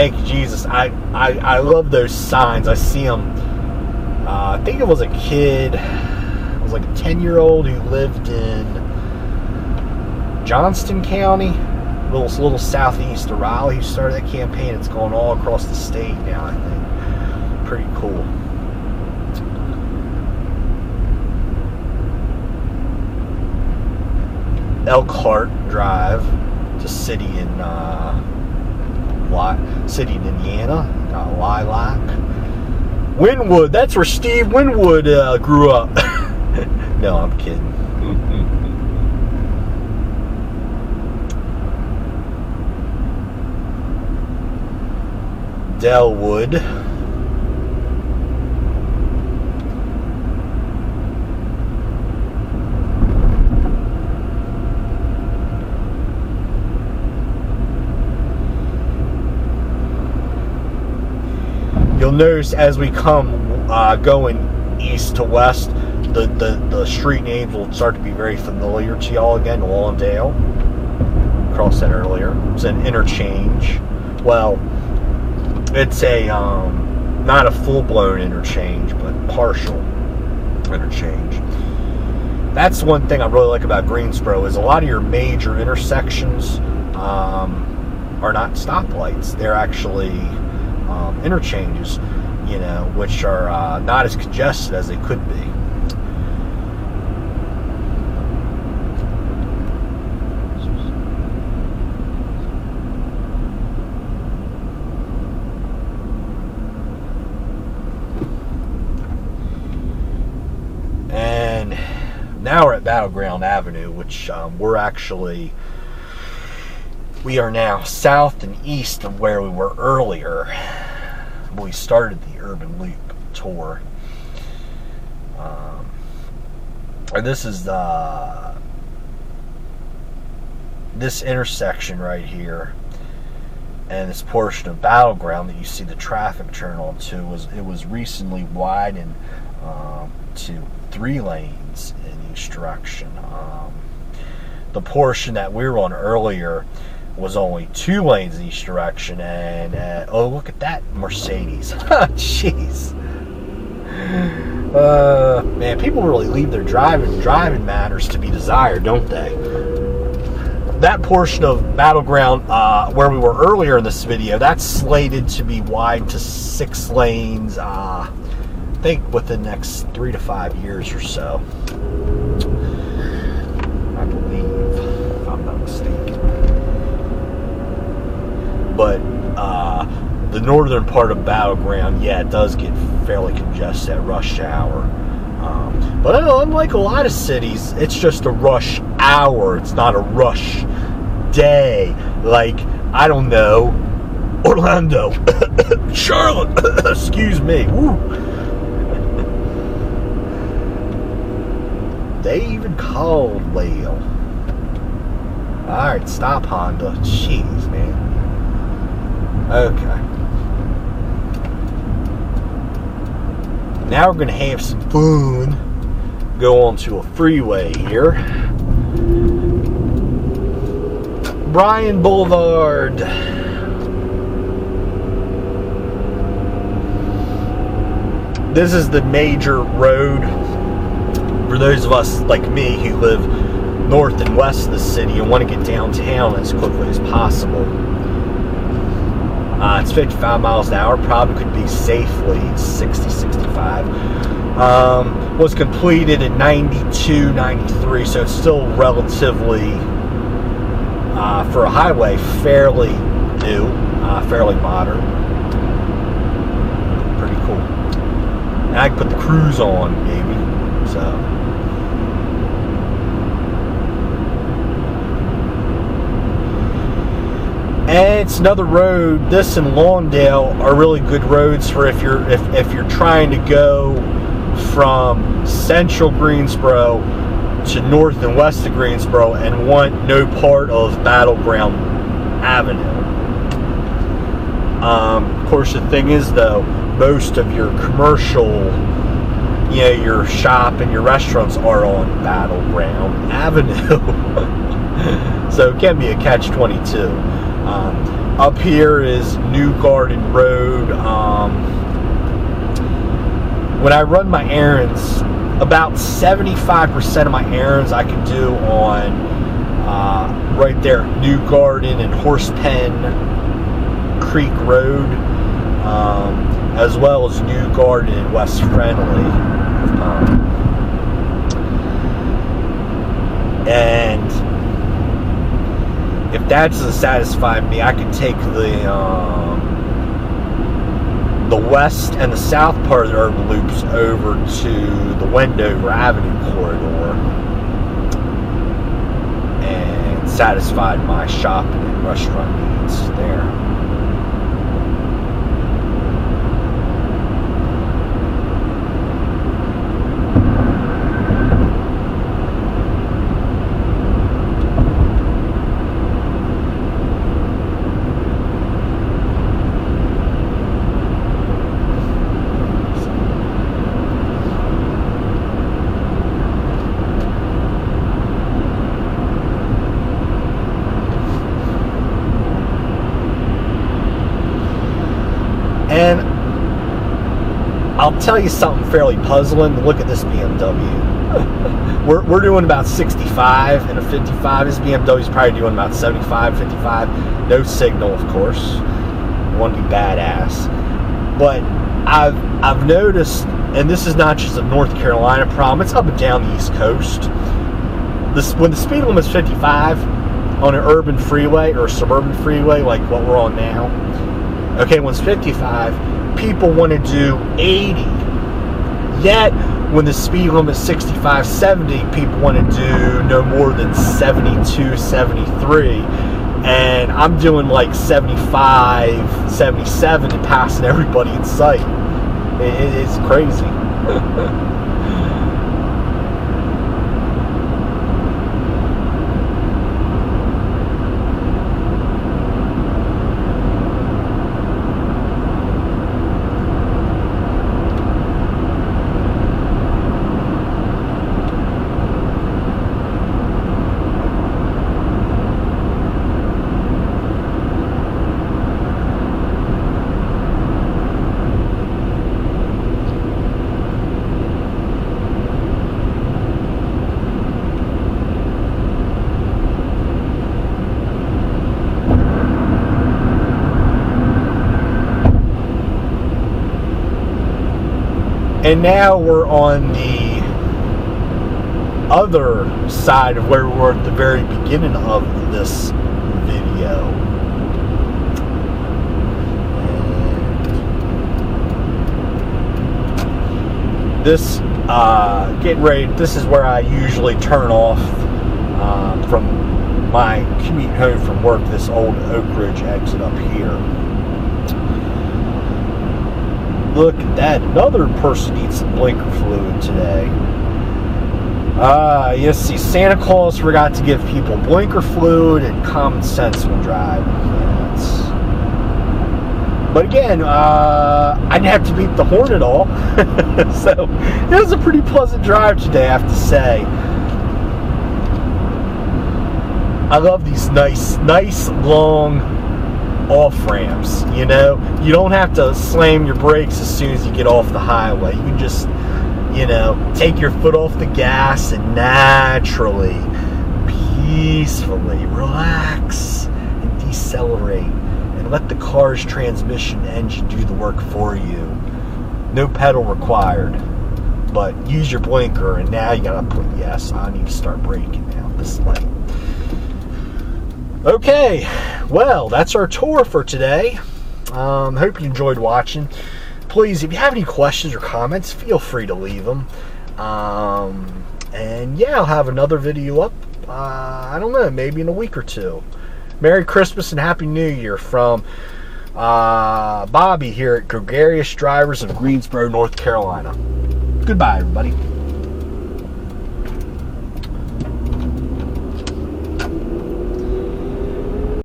Thank you, Jesus. I love those signs. I see them. I think it was a kid. It was like a 10-year-old who lived in Johnston County, a little southeast of Raleigh, who started that campaign. It's going all across the state now, I think. Pretty cool. Elkhart Drive to city in Indiana. Lilac. Winwood, that's where Steve Winwood grew up. No, I'm kidding. Delwood. You'll notice as we come going east to west, the street names will start to be very familiar to y'all again. Lawndale, crossed that earlier. It's an interchange. Well, it's a not a full-blown interchange, but partial interchange. That's one thing I really like about Greensboro is a lot of your major intersections are not stoplights. They're actually interchanges, you know, which are not as congested as they could be. And now we're at Battleground Avenue, which we are now south and east of where we were earlier. We started the Urban Loop tour. And this is this intersection right here, and this portion of Battleground that you see the traffic turn on to it was recently widened to 3 lanes in each direction. The portion that we were on earlier was only 2 lanes in each direction, and oh, look at that Mercedes. Jeez. Man, people really leave their driving matters to be desired, don't they? That portion of Battleground where we were earlier in this video, that's slated to be wide to 6 lanes, I think within the next 3 to 5 years or so, I believe, if I'm not mistaken. But the northern part of Battleground, yeah, it does get fairly congested at rush hour. But unlike a lot of cities, it's just a rush hour. It's not a rush day. Like, I don't know, Orlando, Charlotte, excuse me. Woo. They even called Lale. Alright, stop, Honda. Jeez, man. Okay. Now we're going to have some fun. Go onto a freeway here. Bryan Boulevard. This is the major road for those of us like me who live north and west of the city and want to get downtown as quickly as possible. It's 55 miles an hour, probably could be safely 60, 65. Was completed in 92, 93, so it's still relatively, for a highway, fairly new, fairly modern. Pretty cool. And I can put the cruise on, maybe, so. And it's another road. This and Lawndale are really good roads for if you're trying to go from central Greensboro to north and west of Greensboro and want no part of Battleground Avenue. Of course, the thing is, though, most of your commercial, you know, your shop and your restaurants are on Battleground Avenue. So it can be a catch-22. Up here is New Garden Road. When I run my errands, about 75% of my errands I can do on right there, New Garden and Horsepen Creek Road, as well as New Garden and West Friendly. And if that doesn't satisfy me, I can take the west and the south part of the urban loops over to the Wendover Avenue corridor and satisfy my shopping and restaurant needs there. And I'll tell you something fairly puzzling. Look at this BMW. We're doing about 65 and a 55. This BMW's probably doing about 75, 55. No signal, of course. I want to be badass. But I've noticed, and this is not just a North Carolina problem, it's up and down the East Coast. When the speed limit is 55 on an urban freeway or a suburban freeway like what we're on now, okay, when it's 55, people want to do 80. Yet, when the speed limit is 65, 70, people want to do no more than 72, 73. And I'm doing like 75, 77 and passing everybody in sight. It's crazy. And now we're on the other side of where we were at the very beginning of this video. And this, getting ready, this is where I usually turn off from my commute home from work, this old Oak Ridge exit up here. Look at that. Another person needs some blinker fluid today. You see, Santa Claus forgot to give people blinker fluid and common sense when driving. Yes. But again, I didn't have to beat the horn at all. So, it was a pretty pleasant drive today, I have to say. I love these nice, long off-ramps, you know. You don't have to slam your brakes as soon as you get off the highway. You can just, you know, take your foot off the gas and naturally, peacefully relax and decelerate and let the car's transmission engine do the work for you. No pedal required, but use your blinker, and now you gotta put, yes, I need to start braking now, this light. Okay, well, that's our tour for today. Hope you enjoyed watching. Please, if you have any questions or comments, feel free to leave them. And yeah, I'll have another video up, I don't know, maybe in a week or two. Merry Christmas and Happy New Year from Bobby here at Gregarious Drivers of Greensboro, North Carolina. Goodbye, everybody.